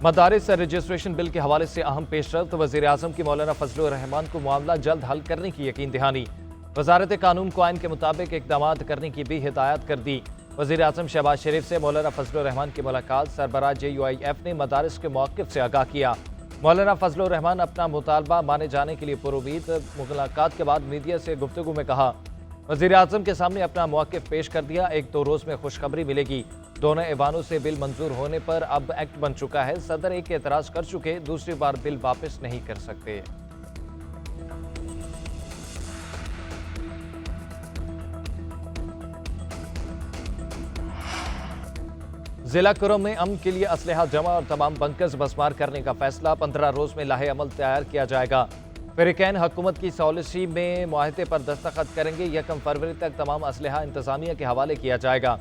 मदारिस registration bill के हवाले से अहम पेशरफ्त। वज़ीर आज़म की मौलाना फजलुर रहमान को मामला जल्द हल करने की यकीन दहानी। वजारत कानून को आइन के मुताबिक इक़दामात करने की भी हिदायत कर दी। वज़ीर आज़म शहबाज शरीफ से मौलाना फजलुर रहमान की मुलाकात। सरबराह JUIF ने मदारिस के मौक़िफ़ से आगाह किया। मौलाना फजलुर रहमान अपना मुतालबा माने जाने के लिए पुरुमीद। मुलाकात के बाद मीडिया से गुफ्तगू में कहा, वज़ीर आज़म के सामने अपना मौक़िफ़ पेश कर दिया। 1-2 रोज़ में खुशखबरी मिलेगी। दोनों ऐवानों से बिल मंजूर होने पर अब एक्ट बन चुका है। सदर एक एतराज़ कर चुके, दूसरी बार बिल वापस नहीं कर सकते। जिला कुरम में अमन के लिए असलहा जमा और तमाम बंकर्स बसमार करने का फैसला। 15 रोज में लाहे अमल तैयार किया जाएगा। फ़रीक़ैन हुकूमत की सॉलिसी में मुआहदे पर दस्तखत करेंगे। 1 फरवरी तक तमाम असलहा इंतजामिया के हवाले किया जाएगा।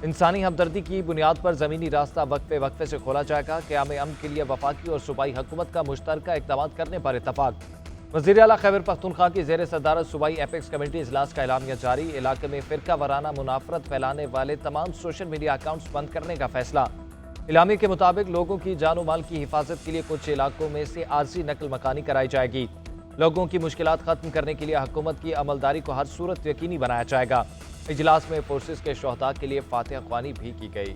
इंसानी हमदर्दी की बुनियाद पर ज़मीनी रास्ता वक्फे वक्फे से खोला जाएगा। क़याम अमन के लिए वफाकी और सूबाई हुकूमत का मुश्तरका इक़दाम करने पर इत्तफ़ाक़। वज़ीर आला खैबर पख्तूनख्वा की ज़ेर सदारत सूबाई एपेक्स कमेटी इजलास का एलामिया जारी। इलाके में फ़िरका वाराना मुनाफरत फैलाने वाले तमाम सोशल मीडिया अकाउंट्स बंद करने का फैसला। इलामी के मुताबिक लोगों की जान माल की हिफाजत के लिए कुछ इलाकों में से आर्जी नकल मकानी कराई जाएगी। लोगों की मुश्किलात खत्म करने के लिए हुकूमत की अमलदारी को हर सूरत यकीनी बनाया जाएगा। इजलास में फोर्सेस के शोहदा के लिए फातिहा ख्वानी भी की गई।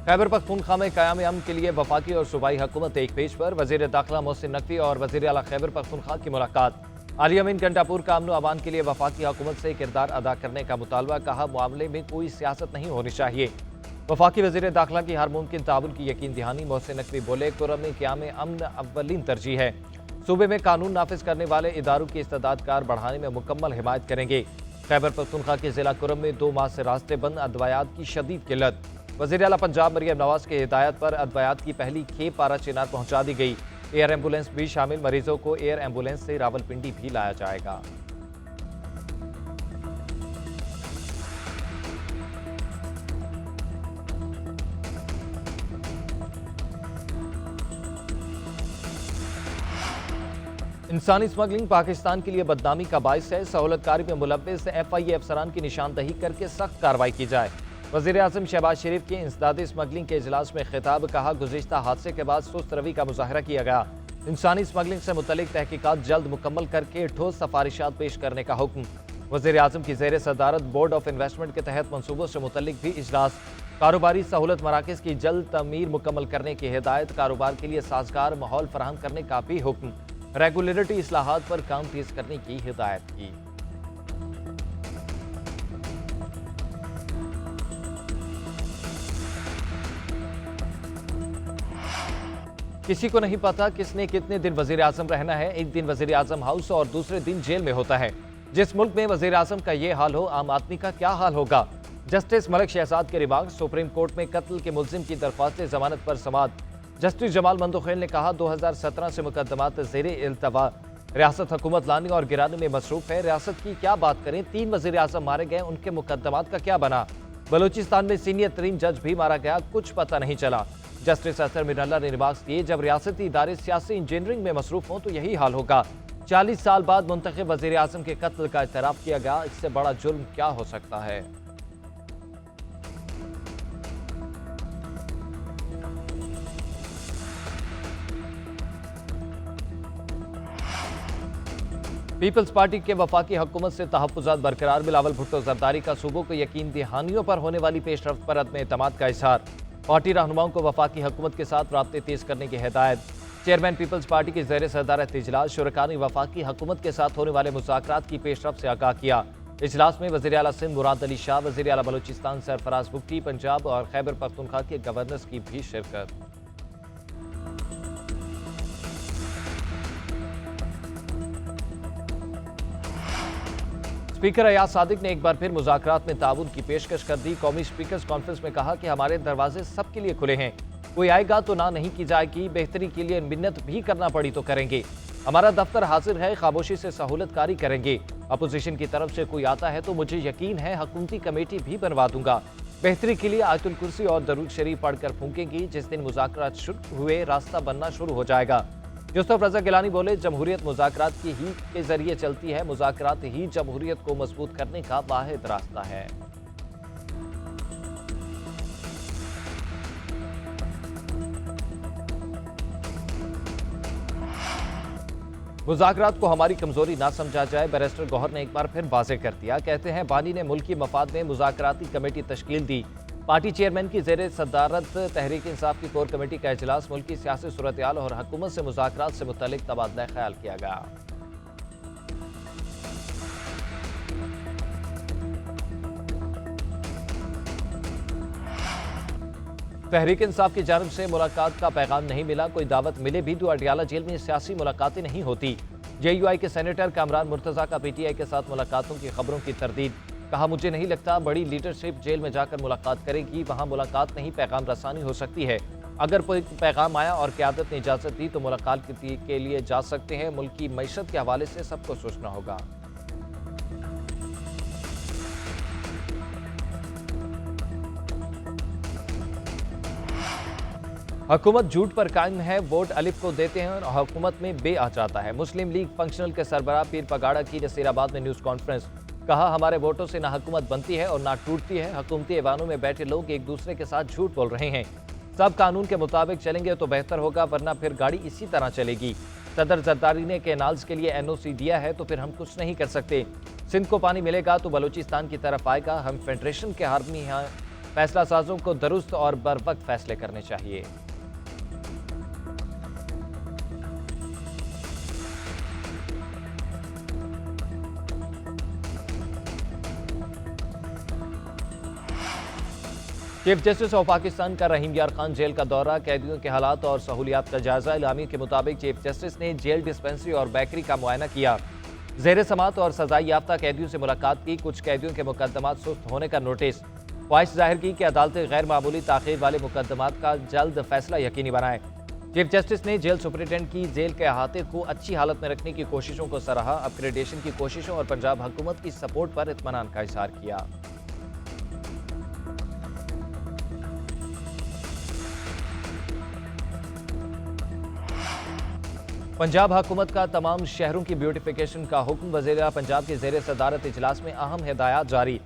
खैबर पख्तूनख्वा में क़याम अमन के लिए वफाकी और सूबाई हुकूमत एक पेज पर। वज़ीर दाखिला मोहसिन नकवी और वज़ीर आला खैबर पख्तूनख्वा की मुलाकात। आली अमीन घंटापुर का अमन अमान के लिए वफाकी हुकूमत से किरदार अदा करने का मुतालबा। कहा, मामले में कोई सियासत नहीं होनी चाहिए। वफाकी वज़ीर दाखिला की हर मुमकिन ताउन की यकीन दहानी। मोहसिन नकवी बोले, कुरम में क़याम अमन अव्वलीन तरजीह है। सूबे में कानून नाफिज करने वाले इदारों की इस्तेदादकार बढ़ाने में मुकम्मल हिमायत करेंगे। खैबर पख्तूनख्वा के जिला कुरम में 2 माह से रास्ते बंद। अदवायात की शदीद किल्लत। वज़ीर आला पंजाब मरियम नवाज की हिदायत पर अदवायात की पहली खेप पारा चिनार पहुंचा दी गई। एयर एम्बुलेंस भी शामिल। मरीजों को एयर एम्बुलेंस से रावलपिंडी भी लाया जाएगा। इंसानी स्मगलिंग पाकिस्तान के लिए बदनामी का बाइस है। सहूलतकारी में मुलव्विस FIA अफसरान की निशानदही करके सख्त कार्रवाई की जाए। वज़ीर आज़म शहबाज शरीफ के इंसदाद स्मगलिंग के इजलास में खिताब। कहा, गुज़िश्ता हादसे के बाद सुस्त रवि का मुजाहरा किया गया। इंसानी स्मगलिंग से मुतल्लिक तहकीकात जल्द मुकम्मल करके ठोस सिफारिशात पेश करने का हुक्म। वज़ीर आज़म की ज़ेर सदारत बोर्ड ऑफ इन्वेस्टमेंट के तहत मनसूबों से मुतल्लिक भी इजलास। कारोबारी सहूलत मराकज़ की जल्द तमीर मुकम्मल करने की हिदायत। कारोबार के लिए साजगार माहौल फराहम करने का भी हुक्म। रेगुलेटरी इस्लाहात पर काम तेज करने की हिदायत की। किसी को नहीं पता किसने कितने दिन वज़ीर आज़म रहना है। एक दिन वज़ीर आज़म हाउस और दूसरे दिन जेल में होता है। जिस मुल्क में वज़ीर आज़म का ये हाल हो, आम आदमी का क्या हाल होगा। जस्टिस मलिक शहजाद के रिमार्क। सुप्रीम कोर्ट में कत्ल के मुल्जिम की दरख्वास्त जमानत पर समाअत। जस्टिस जमाल मंदोखेल ने कहा, 2017 से मुकदमात ज़ेरे इल्तवा। रियासत हुकूमत लाने और गिराने में मसरूफ है। रियासत की क्या बात करें, 3 वज़ीर आज़म मारे गए, उनके मुकदमात का क्या बना। बलूचिस्तान में सीनियर तरीन जज भी मारा गया, कुछ पता नहीं चला। जस्टिस असर मिनल्ला ने रिमार्क्स दिए, जब रियासती इदारे सियासी इंजीनियरिंग में मसरूफ हों तो यही हाल होगा। 40 साल बाद मुंतखब वज़ीर आज़म के कत्ल का इतराफ़ किया गया, इससे बड़ा जुल्म क्या हो सकता है। पीपल्स पार्टी के वफाकी हुकूमत से तहफ़्फ़ुज़ात बरकरार। बिलावल भुट्टो ज़रदारी का सूबों को यकीन दहानियों पर होने वाली पेशरफ्त पर अदम एतमाद का इज़हार। पार्टी रहनुमाओं को वफाकी हुकूमत के साथ राब्ते तेज करने की हिदायत। चेयरमैन पीपल्स पार्टी की ज़ेर सदारत इजलास। शुरका ने वफाकी हुकूमत के साथ होने वाले मुज़ाकरात की पेशरफ्त से आगाह किया। इजलास में वज़ीर आला सिंध मुराद अली शाह, वज़ीर आला बलूचिस्तान सरफराज भुट्टी, पंजाब और खैबर पख्तूनख्वा के गवर्नर्स की भी शिरकत। स्पीकर अयाज सादिक ने एक बार फिर मुज़ाकरात में ताउन की पेशकश कर दी। कौमी स्पीकर्स कॉन्फ्रेंस में कहा कि हमारे दरवाजे सबके लिए खुले हैं। कोई आएगा तो ना नहीं की जाएगी। बेहतरी के लिए मिन्नत भी करना पड़ी तो करेंगे। हमारा दफ्तर हाजिर है, खामोशी से सहूलतकारी करेंगे। अपोजिशन की तरफ से कोई आता है तो मुझे यकीन है हुकूमती कमेटी भी बनवा दूंगा। बेहतरी के लिए आयतुल कुर्सी और दरूद शरीफ पढ़कर फूंकेंगी। जिस दिन मुज़ाकरात शुरू हुए, रास्ता बनना शुरू हो जाएगा। यूसुफ रज़ा गिलानी बोले, जमहूरियत मुज़ाकरात की ही के जरिए चलती है। मुज़ाकरात ही जमहूरियत को मजबूत करने का वाहिद रास्ता है। मुज़ाकरात को हमारी कमजोरी ना समझा जाए, बैरिस्टर गौहर ने एक बार फिर वाज़ेह कर दिया। कहते हैं, बानी ने मुल्की मफाद में मुज़ाकराती कमेटी तश्कील दी। पार्टी चेयरमैन की ज़ेर सदारत तहरीक इंसाफ की कोर कमेटी का इजलास, मुल्क की सियासी सूरत-ए-हाल और हुकूमत से मुज़ाकरात से मुतल्लिक तबादला ख्याल किया गया। तहरीक इंसाफ की जानब से मुलाकात का पैगाम नहीं मिला। कोई दावत मिले भी तो अडियाला जेल में सियासी मुलाकातें नहीं होती। JUI के सेनेटर कामरान मुर्तज़ा का PTI के साथ मुलाकातों की खबरों की तरदीद। कहा, मुझे नहीं लगता बड़ी लीडरशिप जेल में जाकर मुलाकात करेगी। वहाँ मुलाकात नहीं, पैगाम रसानी हो सकती है। अगर कोई पैगाम आया और क़यादत ने इजाज़त दी तो मुलाकात के लिए जा सकते हैं। मुल्क की मईशत के हवाले से सबको सोचना होगा। हुकूमत झूठ पर कायम है, वोट अलिफ को देते हैं और हुकूमत में बे आ जाता है। मुस्लिम लीग फंक्शनल के सरबराह पीर पगाड़ा की नसीराबाद में न्यूज़ कॉन्फ्रेंस। कहा, हमारे वोटों से ना हुकूमत बनती है और ना टूटती है। हुकूमती ऐवानों में बैठे लोग एक दूसरे के साथ झूठ बोल रहे हैं। सब कानून के मुताबिक चलेंगे तो बेहतर होगा, वरना फिर गाड़ी इसी तरह चलेगी। सदर जरदारी ने कैनाल्स के लिए NOC दिया है तो फिर हम कुछ नहीं कर सकते। सिंध को पानी मिलेगा तो बलूचिस्तान की तरफ आएगा। हम फेडरेशन के हारमी हैं। फैसला साजों को दुरुस्त और बर वक्त फैसले करने चाहिए। चीफ जस्टिस ऑफ पाकिस्तान का रहीम यार खान जेल का दौरा, कैदियों के हालात और सहूलियात का जायजा। इलामी के मुताबिक चीफ जस्टिस ने जेल डिस्पेंसरी और बेकरी का मुआयना किया। जेर समात और सजाई याफ्ता कैदियों से मुलाकात की। कुछ कैदियों के मुकदमात सुस्त होने का नोटिस। ख्वाहिश जाहिर की कि अदालतें गैर मामूली ताखीर वाले मुकदमात का जल्द फैसला यकीनी बनाएं। चीफ जस्टिस ने जेल सुपरिटेंडेंट की जेल के अहाते को अच्छी हालत में रखने की कोशिशों को सराहा। अपग्रेडेशन की कोशिशों और पंजाब हुकूमत की सपोर्ट पर इत्मीनान का इजहार किया। पंजाब हुकूमत का तमाम शहरों की ब्यूटिफिकेशन का हुक्म। वज़ीर पंजाब के ज़ेर सदारत इजलास में अहम हिदायत जारी।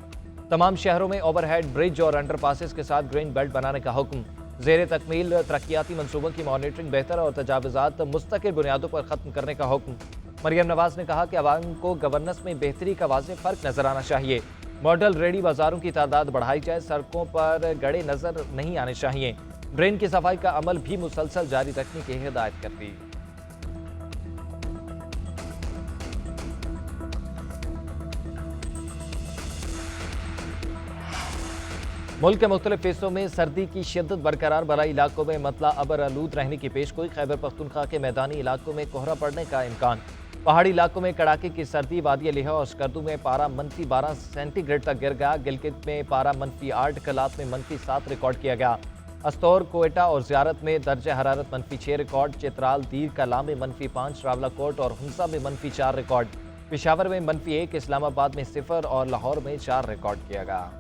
तमाम शहरों में ओवरहेड ब्रिज और अंडरपासेस के साथ ग्रीन बेल्ट बनाने का हुक्म। ज़ेर तकमील तरक्याती मनसूबों की मॉनिटरिंग बेहतर और तजावुज़ात मुस्तकिल बुनियादों पर ख़त्म करने का हुक्म। मरियम नवाज ने कहा कि अवाम को गवर्नेंस में बेहतरी का वाज़ेह फ़र्क नजर आना चाहिए। मॉडल रेडी बाजारों की तादाद बढ़ाई जाए। सड़कों पर गड़े नजर नहीं आने चाहिए। ड्रेन की सफाई का अमल भी मुसलसल जारी रखने की हिदायत कर दी। मुल्क के मुख्तलिफ हिस्सों में सर्दी की शिद्दत बरकरार। बराई इलाकों में मतला अबर आलूद रहने की पेशगोई। खैबर पख्तूनख्वा के मैदानी इलाकों में कोहरा पड़ने का इम्कान। पहाड़ी इलाकों में कड़ाके की सर्दी। वादी लिहा और स्कर्दू में पारा -12 सेंटीग्रेड तक गिर गया। गिलगित में पारा -8, कलात में -7 रिकॉर्ड किया गया। अस्तौर, कोयटा और ज़ियारत में दर्जा हरारत -6 रिकॉर्ड। चित्राल, दीर कला में -5, रावलाकोट और हुंसा में -4 रिकॉर्ड। पेशावर में -1, इस्लामाबाद में 0 और लाहौर में 4 रिकॉर्ड किया गया।